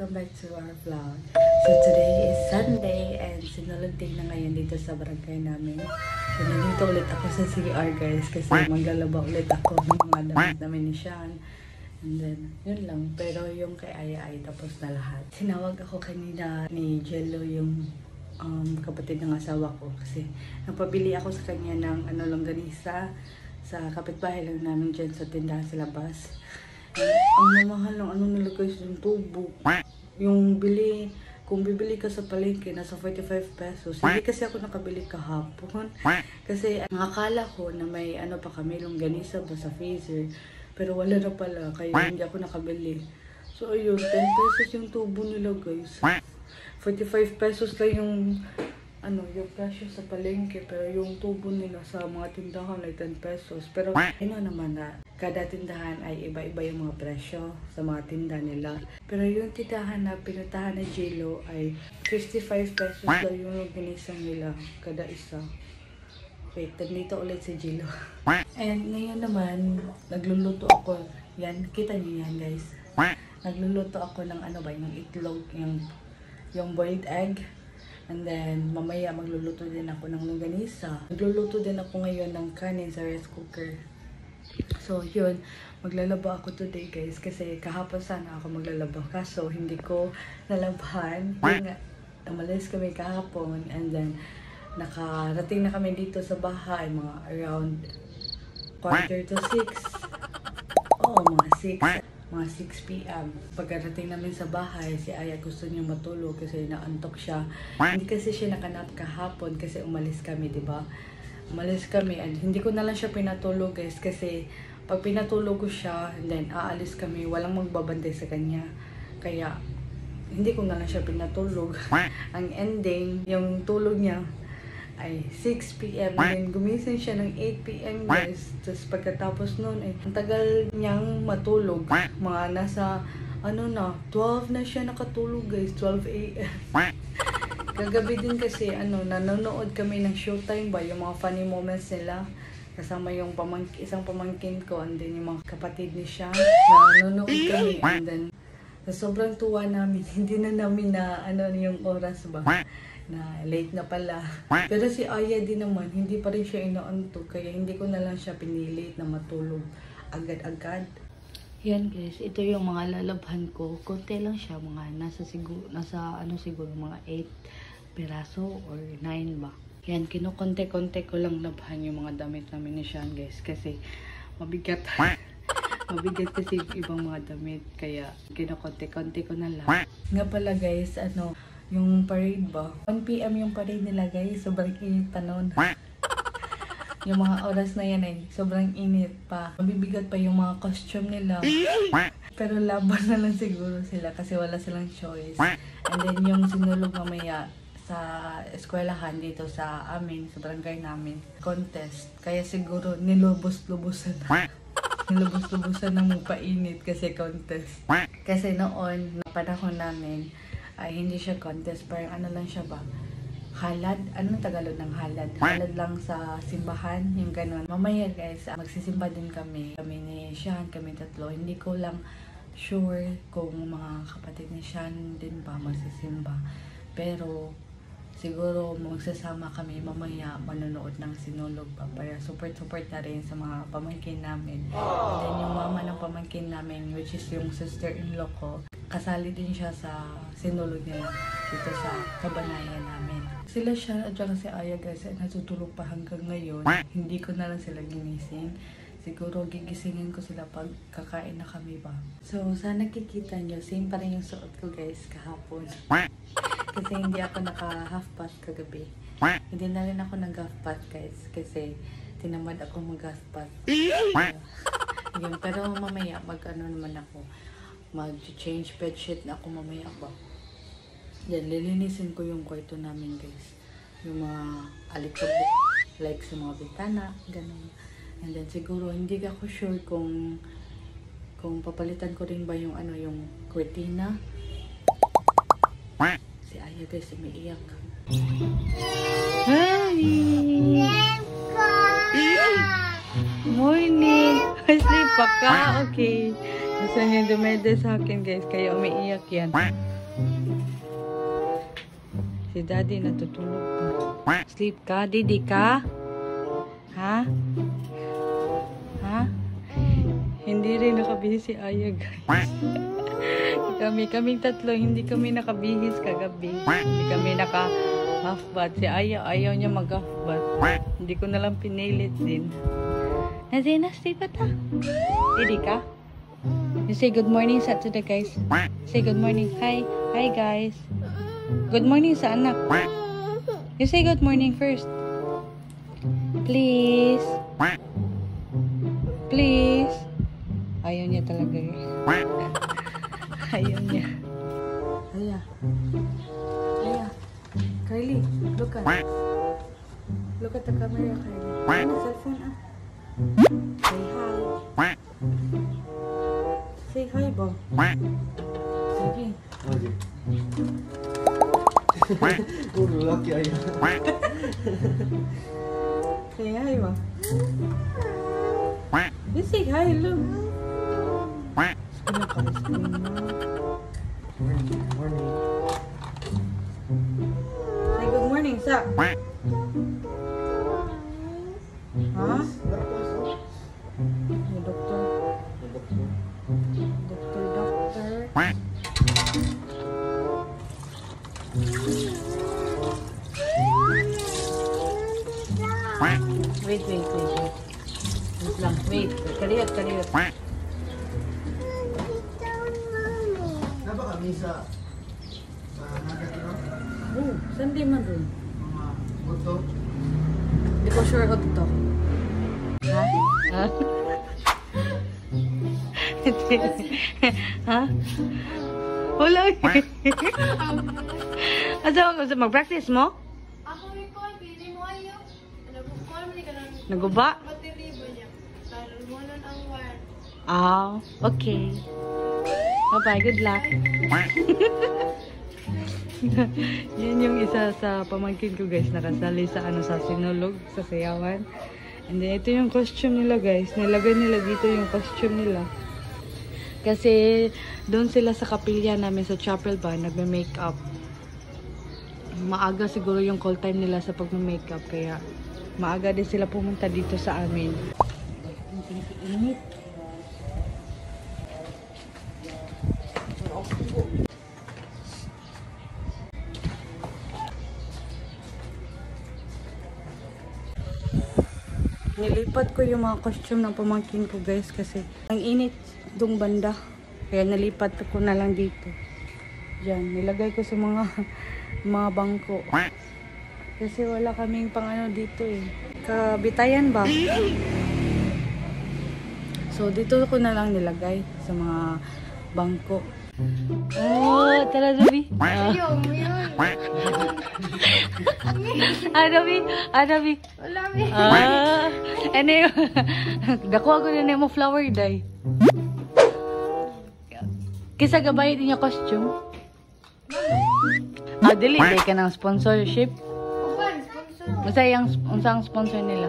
welcome back to our vlog. So today is Sunday and sinulunting na ngayon dito sa barangay namin. So nandito ulit ako sa CR guys kasi maglalaba ulit ako ng mga damit namin ni Sean. And then, yun lang. Pero yung kay Aya ay tapos na lahat. Sinawag ako kanina ni Jello yung kapatid ng asawa ko kasi nagpabili ako sa kanya ng longganisa sa kapitbahay lang namin dyan sa tindahan sa labas. Ang mamahal ng nilagay sa tubo. Yung bili, kung bibili ka sa palengke, nasa 45 pesos. Hindi kasi ako nakabili kahapon. Kasi nakakala ko na may pa kami, longganisa ba sa freezer. Pero wala na pala, kaya hindi ako nakabili. So ayun, 10 pesos yung tubo nila guys. 45 pesos lang yung yung presyo sa palengke, pero yung tubo nila sa mga tindahan ay 10 pesos. Pero naman na kada tindahan ay iba-iba yung mga presyo sa mga tinda nila. Pero yung tindahan na pinuntahan na Jello ay 55 pesos lang yung longganisa nila kada isa. Wait, nandito ulit si Jello. And ngayon naman, nagluluto ako. Yan, kita niyo yan guys. Nagluluto ako ng yung itlog, yung boiled egg. And then, mamaya magluluto din ako ng longganisa. Magluluto din ako ngayon ng kanin sa rice cooker. So, yun. Maglalaba ako today, guys. Kasi kahapon sana ako maglalaba. Kaso, hindi ko nalabahan. Yun nga, umalis kami kahapon. And then, nakarating na kami dito sa bahay. Mga around 5:45 to 6. Oo, mga 6. Mga 6 p.m. Pagkarating namin sa bahay, si Aya gusto niya matulog kasi naantok siya. Hindi kasi siya nakanap kahapon kasi umalis kami, di ba? Umalis kami and hindi ko na lang siya pinatulog guys kasi pag pinatulog ko siya and then aalis kami, walang magbabantay sa kanya. Kaya hindi ko na lang siya pinatulog. Ang ending, yung tulog niya ay 6 p.m. and gumising siya ng 8 p.m. guys. Tapos pagkatapos nun ang tagal niyang matulog. Mga nasa 12 na siya nakatulog guys, 12 a.m. Kagabi din kasi nanonood kami ng Showtime ba, yung mga funny moments nila. Kasama yung isang pamangkin ko and then yung mga kapatid ni Sean. Nanonood kami and then sobrang tuwa namin. Hindi na namin na yung oras ba na late na pala. Pero si Aya din naman, hindi pa rin siya inaantok. Kaya hindi ko na lang siya pinilit na matulog agad-agad. Yan guys, ito yung mga lalabhan ko. Konti lang siya, mga nasa siguro mga 8 piraso or 9 ba. Yan, kinukonte-konte ko lang labhan yung mga damit namin ni Sean guys. Kasi mabigat. Mabigat kasi yung ibang mga damit. Kaya kinukonte-konte ko na lang. Nga pala guys, yung parade ba? 1 p.m. yung parade nila guys. Sobrang init pa noon. Yung mga oras na yan sobrang init pa. Mabibigat pa yung mga costume nila. Pero laban na lang siguro sila kasi wala silang choice. And then yung sinulog mamaya sa eskwelahan dito sa amin, sa barangay namin, contest. Kaya siguro nilubos-lubusan na. Nilubos-lubusan ng painit kasi contest. Kasi noon, na panahon namin, ay hindi siya contest, parang lang siya ba? Halad? Anong Tagalog ng halad? Halad lang sa simbahan, yung ganun. Mamaya guys, magsisimba din kami. Kami ni Sean, kami tatlo. Hindi ko lang sure kung mga kapatid ni Sean din ba magsisimba. Pero siguro magsasama kami mamaya manonood ng sinulog pa para support na rin sa mga pamangkin namin. And then yung mama ng pamangkin namin, which is yung sister-in-law ko, kasali din siya sa sinulog nila dito sa kabanayan namin. Sila siya at saka si Aya guys ay natutulog pa hanggang ngayon. Hindi ko na lang sila ginising. Siguro gigisingin ko sila pag kakain na kami ba. So sana nakikita nyo, same pa rin yung suot ko guys kahapon. Kasi hindi ako naka-half past kagabi. Hindi na rin ako nag-half past guys kasi tinamad ako mag-half past. Yun, pero mamaya naman ako. Mag-change bedsheet na ako mamaya ba. Yan, lilinisin ko yung kwarto namin guys. Yung mga alikabok, like sa mga bintana, ganun. And then siguro hindi ako sure kung papalitan ko rin ba yung yung kurtina. Si Aya guys, umiiyak. Hi! Morning! Sleep pa ka? Okay. Gusto niya dumede sa akin guys, kaya umiiyak yan. Si daddy natutulog pa. Sleep ka? Didi ka? Ha? Ha? Hindi rin nakabihis si Aya guys. Kaming tatlo, hindi kami nakabihis kagabi. Hindi kami naka half bath. Si Aya, ayaw niya mag half bath. Hindi ko nalang pinilit din. Nazina, stay pa ta. Didi ka? You say good morning sa to the guys. Say good morning. Hi. Hi guys. Good morning sa anak. You say good morning first. Please. Please. Ayaw niya talaga eh. Ayaw niya. Aya. Aya. Kylie, look at. Look at the camera, Kylie. Ano, cellphone ah. Say hi. Say hi, Bob. Sige. Oh, laki Aya. Say hi, Bob. You say hi, look. Morning. Say good morning, sa. Ha? Hey, doctor. Doctor. Wait. Wait lang. Wait. Kaliyot. Naba kami sa Nagatino? Oh, saan di man dun? Mga moto. Di ko sure ko to. Ha? Ha? Wala. Asa mag-practice mo? Ako may call, pili mo ayaw. Nag-call mo ka lang. Naguba? Matiribo niya. Lalo mo nun ang wire. Ah, okay. Bye-bye, good luck. Yan yung isa sa pamangkin ko guys, nakasali sa sa sinulog, sa sayawan. And then ito yung costume nila guys, nilagay nila dito yung costume nila. Kasi doon sila sa kapilya namin sa chapel ba, nagme-makeup. Maaga siguro yung call time nila sa pagme-makeup, kaya maaga din sila pumunta dito sa amin. Init. Nilipat ko yung mga costume ng pamangkin ko guys kasi ang init dong banda. Kaya nalipat ko na lang dito. Diyan, nilagay ko sa mga bangko. Kasi wala kaming pang dito eh. Kabitayan ba? So dito ko na lang nilagay sa mga bangko. Oh, tara Dabi. Ayaw mo yun. Dabi. Wala mo yun. Ano yun? Dako ako na mo flower dye. Kisa gabay din yung costume. Dili ka ng sponsorship. Uban, sponsor mo. Basta yung unsang sponsor nila.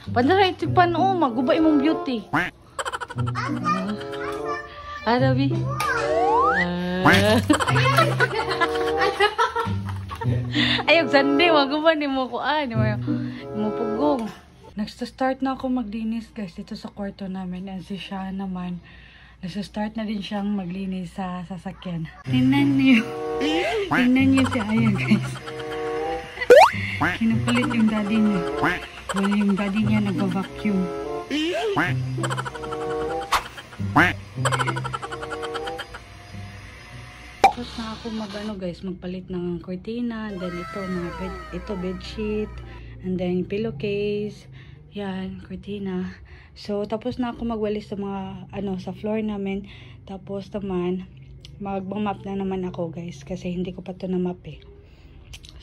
Pandara ito pano, magubay mong beauty. Dabi. Ayog Sunday, maguban ni mo ko ni mo pugong. Nagsa-start na ako maglinis guys dito sa kwarto namin, and si Shah naman nagsa-start na din siyang maglinis sa sasakyan. Tingnan niyo si Aya guys. Kinukulit yung daddy niya. Well, yung daddy niya nagva-vacuum. Tapos na ako magpalit ng cortina, and then ito bedsheet, and then pillowcase, yan, cortina. So tapos na ako magwalis sa mga sa floor namin. Tapos naman mag-map na naman ako guys kasi hindi ko pa to na map eh.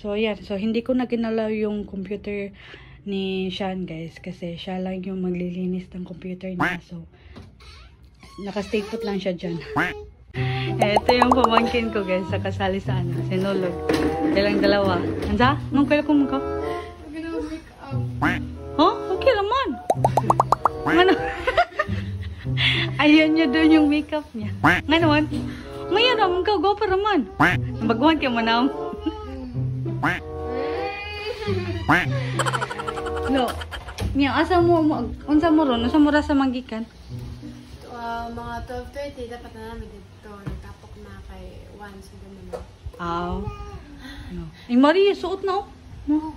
So yan, so hindi ko na ginalaw yung computer ni Sean guys kasi siya lang yung maglilinis ng computer niya. So naka-stay put lang siya dyan. Ito yung pamangkin ko guys, sa kasali sa sinulog. Kailang dalawa. Ansa? Nung kailan ko mukha? Mag-make up. Oh, okay naman. Ano? Ayun niya doon yung makeup niya. Nga naman, ngayon naman ka, go para man. Baguhan ka mo na. No. Niya, asa mo, unsa mo ron? Unsa mo ra sa manggikan? Mga 12:30 dapat na namin dito. Nagtapok na kay 1 sa naman. No. Yung Maria, suot na oh. No.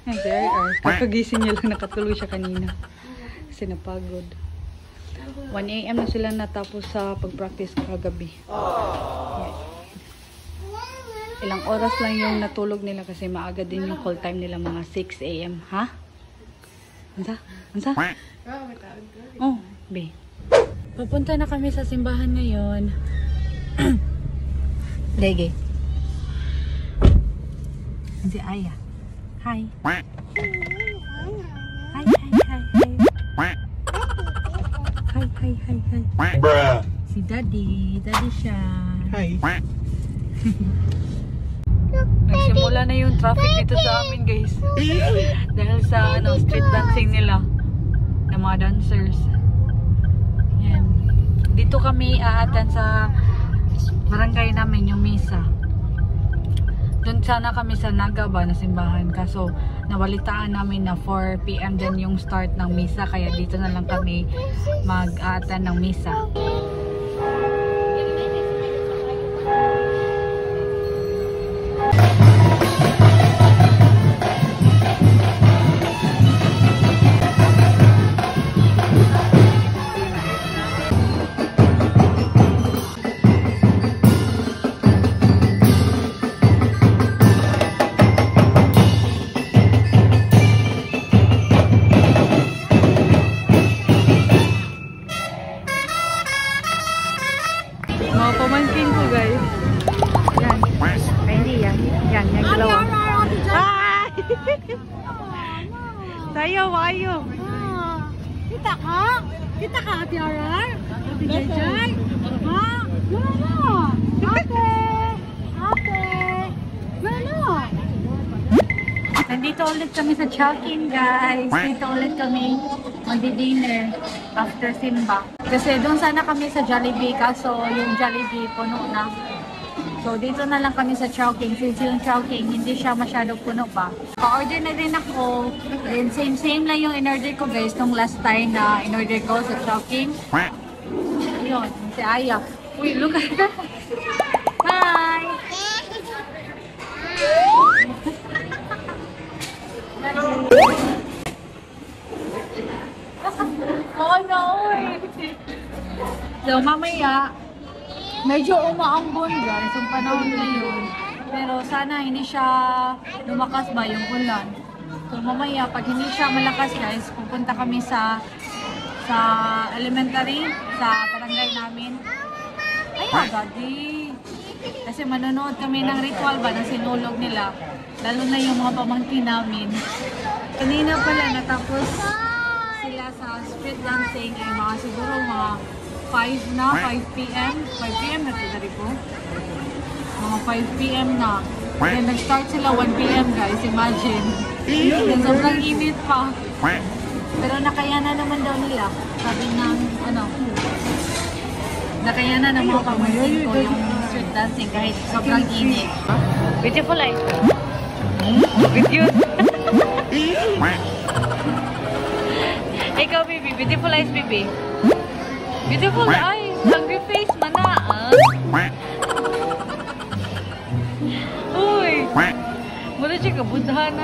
Ay, there are. Kakagising niya lang, nakatuloy siya kanina. Kasi napagod. 1 AM na sila natapos sa pag-practice kagabi. Yeah. Ilang oras lang yung natulog nila kasi maaga din yung call time nila, mga 6 AM. Ha? Ansa? Ansa? Oh, be. Pupunta na kami sa simbahan ngayon. Lege. Si Aya. Hi. Hi, hi, hi, hi. Hi. Bruh. Si Daddy. Daddy siya. Hi. Nagsimula na yung traffic dito sa amin, guys. Dahil sa street dancing nila ng mga dancers. Yan. Dito kami aatan sa barangay namin yung misa. Doon sana kami sa Nagaba na simbahan, kaso nawalitaan namin na 4 PM din yung start ng misa, kaya dito na lang kami mag-aatan ng misa. Mga pamangkin ko, guys. Yan. Ay, hindi yan. Yan, yung dalawa. Hi! Sayaw, ayaw. Kita ka? Kita ka, Ate Arar? Ate Jajay? Ha? Wala. Ate! Ate! Wala. Nandito ulit kami sa Chowking, guys. Dito ulit kami magdi-dinner after simba. Kasi doon sana kami sa Jollibee, kaso yung Jollibee puno na. So dito na lang kami sa Chowking. Since yung Chowking hindi siya masyadong puno pa. Pa-order na rin ako. Then same lang yung in-order ko, guys, nung last time na in-order ko sa Chowking. Yun, si Aya. Uy, look at that. Hi! Oh no! So mamaya, medyo umaambon, guys, yung panahon ngayon. Pero sana hindi siya lumakas ba yung ulan. So mamaya, pag hindi siya malakas, guys, pupunta kami sa elementary, sa barangay namin. Ay, Daddy! Kasi manonood kami ng ritual ba, ng sinulog nila. Lalo na yung mga pamangkin namin. Kanina pala natapos sila sa street dancing, ay mga siguro mga 5 na, 5 PM. 5 PM na ito dari ko. Mga 5 PM na. Then nag-start sila 1 PM, guys. Imagine. Then sobrang init pa. Pero nakayanan naman daw nila. Sabi ng, nakayanan ng mga pamangkin ko yung street dancing kahit sobrang init. Beautiful eyes. With you. Ikaw, baby. Beautiful eyes, baby. Beautiful eyes. Hungry face, mana. Uy. Mula siya kabudhan na.